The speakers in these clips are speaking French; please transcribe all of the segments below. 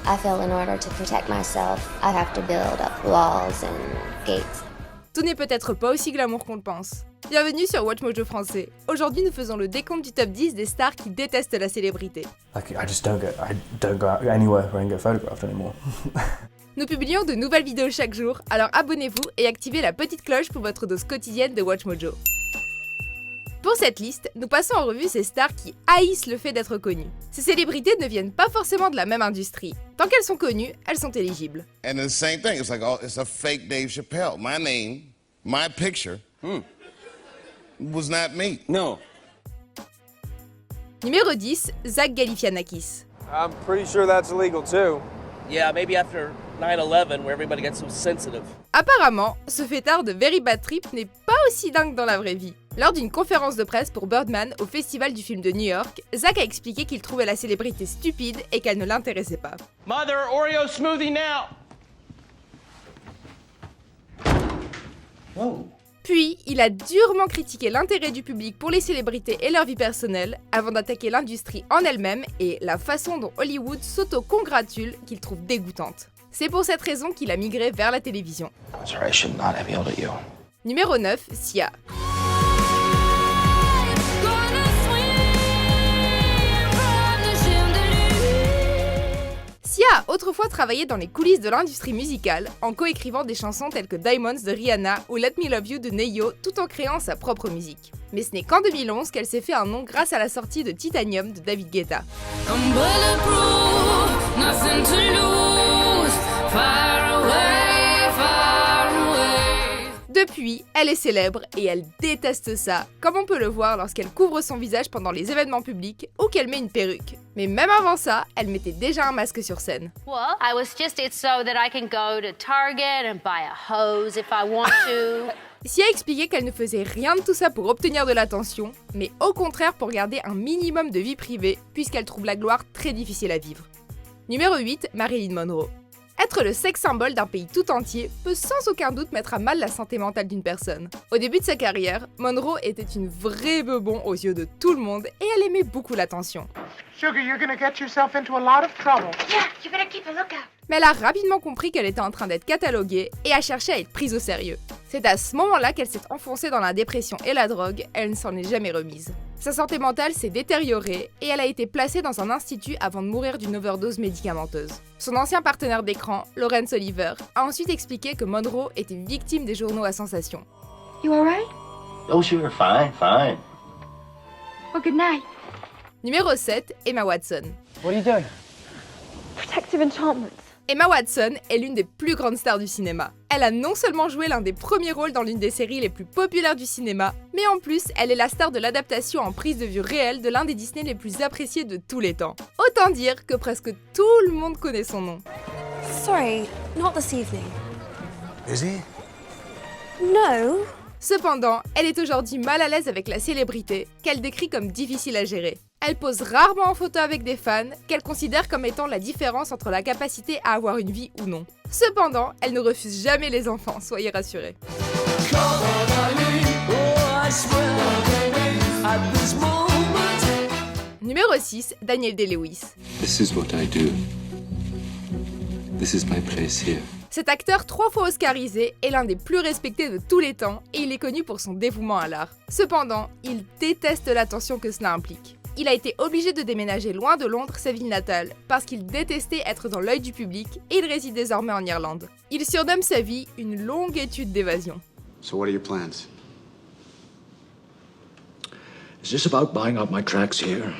I feel in order to protect myself, I have to build up walls and gates. Tout n'est peut-être pas aussi glamour qu'on le pense. Bienvenue sur Watch Mojo français. Aujourd'hui, nous faisons le décompte du top 10 des stars qui détestent la célébrité. I don't go out anywhere where I can get photographed anymore. Nous publions de nouvelles vidéos chaque jour, alors abonnez-vous et activez la petite cloche pour votre dose quotidienne de Watch Mojo. Pour cette liste, nous passons en revue ces stars qui haïssent le fait d'être connues. Ces célébrités ne viennent pas forcément de la même industrie. Tant qu'elles sont connues, elles sont éligibles. And the same thing, it's like, oh, it's a fake Dave Chappelle. My name, my picture, was not me. No. Numéro 10, Zach Galifianakis. I'm pretty sure that's illegal too. Yeah, maybe after 9/11 where everybody gets so sensitive. Apparemment, ce fêtard de Very Bad Trip n'est pas aussi dingue dans la vraie vie. Lors d'une conférence de presse pour Birdman au Festival du film de New York, Zach a expliqué qu'il trouvait la célébrité stupide et qu'elle ne l'intéressait pas. Mother, Oreo smoothie now! Whoa. Puis, il a durement critiqué l'intérêt du public pour les célébrités et leur vie personnelle, avant d'attaquer l'industrie en elle-même et la façon dont Hollywood s'auto-congratule qu'il trouve dégoûtante. C'est pour cette raison qu'il a migré vers la télévision. Sorry, I should not have yelled at you. Numéro 9, Sia. Sia a autrefois travaillé dans les coulisses de l'industrie musicale en coécrivant des chansons telles que Diamonds de Rihanna ou Let Me Love You de Ne-Yo tout en créant sa propre musique. Mais ce n'est qu'en 2011 qu'elle s'est fait un nom grâce à la sortie de Titanium de David Guetta. Depuis, elle est célèbre et elle déteste ça, comme on peut le voir lorsqu'elle couvre son visage pendant les événements publics ou qu'elle met une perruque. Mais même avant ça, elle mettait déjà un masque sur scène. Well, I was just it so that I can go to Target and buy a hose if I want to. Sia a expliqué qu'elle ne faisait rien de tout ça pour obtenir de l'attention, mais au contraire pour garder un minimum de vie privée, puisqu'elle trouve la gloire très difficile à vivre. Numéro 8, Marilyn Monroe. Être le sexe symbole d'un pays tout entier peut sans aucun doute mettre à mal la santé mentale d'une personne. Au début de sa carrière, Monroe était une vraie bebon aux yeux de tout le monde et elle aimait beaucoup l'attention. Sugar, you're gonna get yourself into a lot of trouble. Yeah, you better keep a lookout. Mais elle a rapidement compris qu'elle était en train d'être cataloguée et a cherché à être prise au sérieux. C'est à ce moment-là qu'elle s'est enfoncée dans la dépression et la drogue, elle ne s'en est jamais remise. Sa santé mentale s'est détériorée et elle a été placée dans un institut avant de mourir d'une overdose médicamenteuse. Son ancien partenaire d'écran, Laurence Oliver, a ensuite expliqué que Monroe était victime des journaux à sensation. You alright? Oh, sure, fine. Well, good night. Numéro 7, Emma Watson. What are you doing? Protective enchantments. Emma Watson est l'une des plus grandes stars du cinéma. Elle a non seulement joué l'un des premiers rôles dans l'une des séries les plus populaires du cinéma, mais en plus, elle est la star de l'adaptation en prise de vue réelle de l'un des Disney les plus appréciés de tous les temps. Autant dire que presque tout le monde connaît son nom. Sorry, not this evening. Is he? No. Cependant, elle est aujourd'hui mal à l'aise avec la célébrité, qu'elle décrit comme difficile à gérer. Elle pose rarement en photo avec des fans, qu'elle considère comme étant la différence entre la capacité à avoir une vie ou non. Cependant, elle ne refuse jamais les enfants, soyez rassurés. Numéro 6, Daniel Day-Lewis. This is what I do. This is my place here. Cet acteur 3 fois oscarisé est l'un des plus respectés de tous les temps et il est connu pour son dévouement à l'art. Cependant, il déteste l'attention que cela implique. Il a été obligé de déménager loin de Londres, sa ville natale, parce qu'il détestait être dans l'œil du public et il réside désormais en Irlande. Il surnomme sa vie une longue étude d'évasion. So what are your plans? Is this about buying up my tracks here?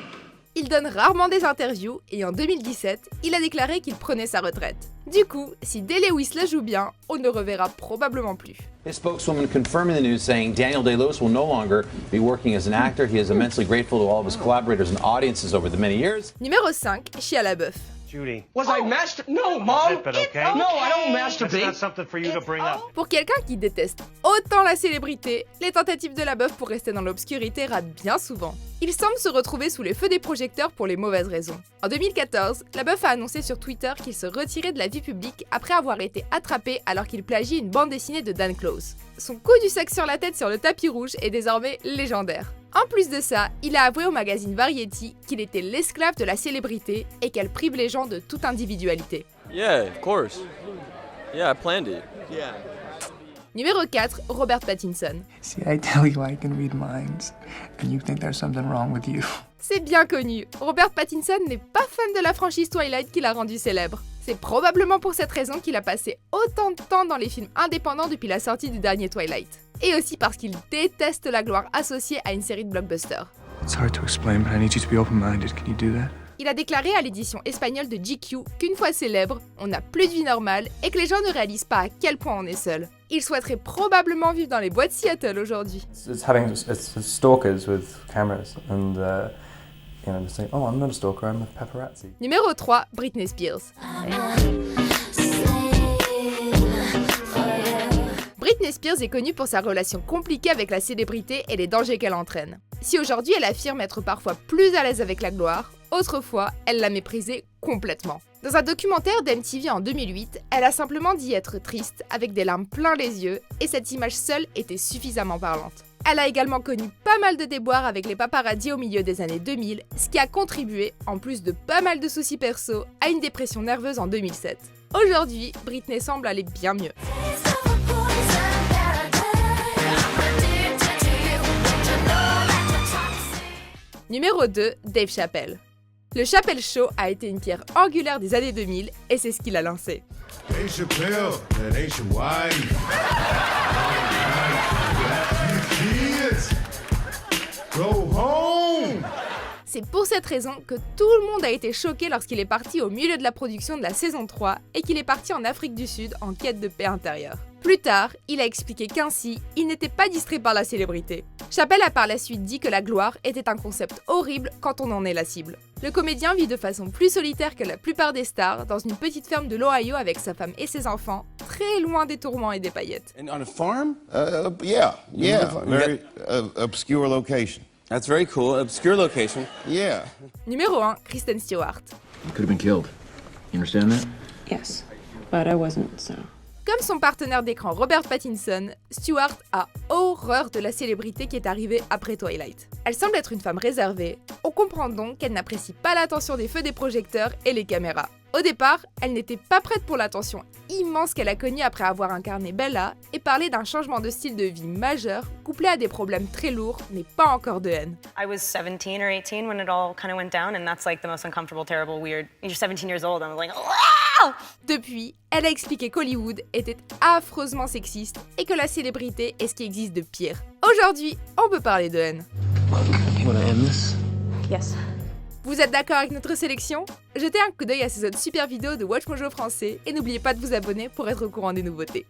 Il donne rarement des interviews et en 2017, il a déclaré qu'il prenait sa retraite. Du coup, si Day-Lewis la joue bien, on ne le reverra probablement plus. His spokeswoman confirming the news, saying Daniel Day-Lewis will no longer be working as an actor. He is immensely grateful to all of his collaborators and audiences over the many years. Numéro 5, Shia LaBeouf. Judy. Was I No, Mom! Okay? No, I don't masturbate! That's not something for you to bring up. Pour quelqu'un qui déteste autant la célébrité, les tentatives de LaBeouf pour rester dans l'obscurité ratent bien souvent. Il semble se retrouver sous les feux des projecteurs pour les mauvaises raisons. En 2014, LaBeouf a annoncé sur Twitter qu'il se retirait de la vie publique après avoir été attrapé alors qu'il plagie une bande dessinée de Dan Close. Son coup du sac sur la tête sur le tapis rouge est désormais légendaire. En plus de ça, il a avoué au magazine Variety qu'il était l'esclave de la célébrité et qu'elle prive les gens de toute individualité. Yeah, of course. Yeah, I planned it. Yeah. Numéro 4, Robert Pattinson. See, I tell you I can read minds, and you think there's something wrong with you. C'est bien connu, Robert Pattinson n'est pas fan de la franchise Twilight qui l'a rendu célèbre. C'est probablement pour cette raison qu'il a passé autant de temps dans les films indépendants depuis la sortie du dernier Twilight. Et aussi parce qu'il déteste la gloire associée à une série de blockbusters. It's hard to explain, but I need you to be open-minded. Can you do that? Il a déclaré à l'édition espagnole de GQ qu'une fois célèbre, on n'a plus de vie normale et que les gens ne réalisent pas à quel point on est seul. Il souhaiterait probablement vivre dans les bois de Seattle aujourd'hui. It's stalkers with cameras and just saying, oh, I'm not a stalker, I'm a paparazzi. Numéro 3, Britney Spears. Britney Spears est connue pour sa relation compliquée avec la célébrité et les dangers qu'elle entraîne. Si aujourd'hui elle affirme être parfois plus à l'aise avec la gloire, autrefois elle la méprisait complètement. Dans un documentaire d'MTV en 2008, elle a simplement dit être triste avec des larmes plein les yeux et cette image seule était suffisamment parlante. Elle a également connu pas mal de déboires avec les paparazzis au milieu des années 2000, ce qui a contribué, en plus de pas mal de soucis perso, à une dépression nerveuse en 2007. Aujourd'hui, Britney semble aller bien mieux. Numéro 2, Dave Chappelle. Le Chappelle Show a été une pierre angulaire des années 2000 et c'est ce qu'il a lancé. Dave Chappelle, that ain't your wife. Go home. C'est pour cette raison que tout le monde a été choqué lorsqu'il est parti au milieu de la production de la saison 3 et qu'il est parti en Afrique du Sud en quête de paix intérieure. Plus tard, il a expliqué qu'ainsi, il n'était pas distrait par la célébrité. Chappelle a par la suite dit que la gloire était un concept horrible quand on en est la cible. Le comédien vit de façon plus solitaire que la plupart des stars dans une petite ferme de l'Ohio avec sa femme et ses enfants, très loin des tourments et des paillettes. And on a farm? Yeah. Very obscure location. That's very cool. Obscure location. Yeah. Numéro 1, Kristen Stewart. You could have been killed. You understand that? Yes, but I wasn't, so. Comme son partenaire d'écran Robert Pattinson, Stewart a horreur de la célébrité qui est arrivée après Twilight. Elle semble être une femme réservée, on comprend donc qu'elle n'apprécie pas l'attention des feux des projecteurs et les caméras. Au départ, elle n'était pas prête pour l'attention immense qu'elle a connue après avoir incarné Bella et parler d'un changement de style de vie majeur couplé à des problèmes très lourds mais pas encore de haine. I was 17 or 18 when it all kind of went down and that's like the most uncomfortable, terrible, weird. You're 17 years old and I was like, wow! Depuis, elle a expliqué qu'Hollywood était affreusement sexiste et que la célébrité est ce qui existe de pire. Aujourd'hui, on peut parler de haine. You wanna end this? Yes. Vous êtes d'accord avec notre sélection? Jetez un coup d'œil à ces autres super vidéos de Watch Mojo français et n'oubliez pas de vous abonner pour être au courant des nouveautés.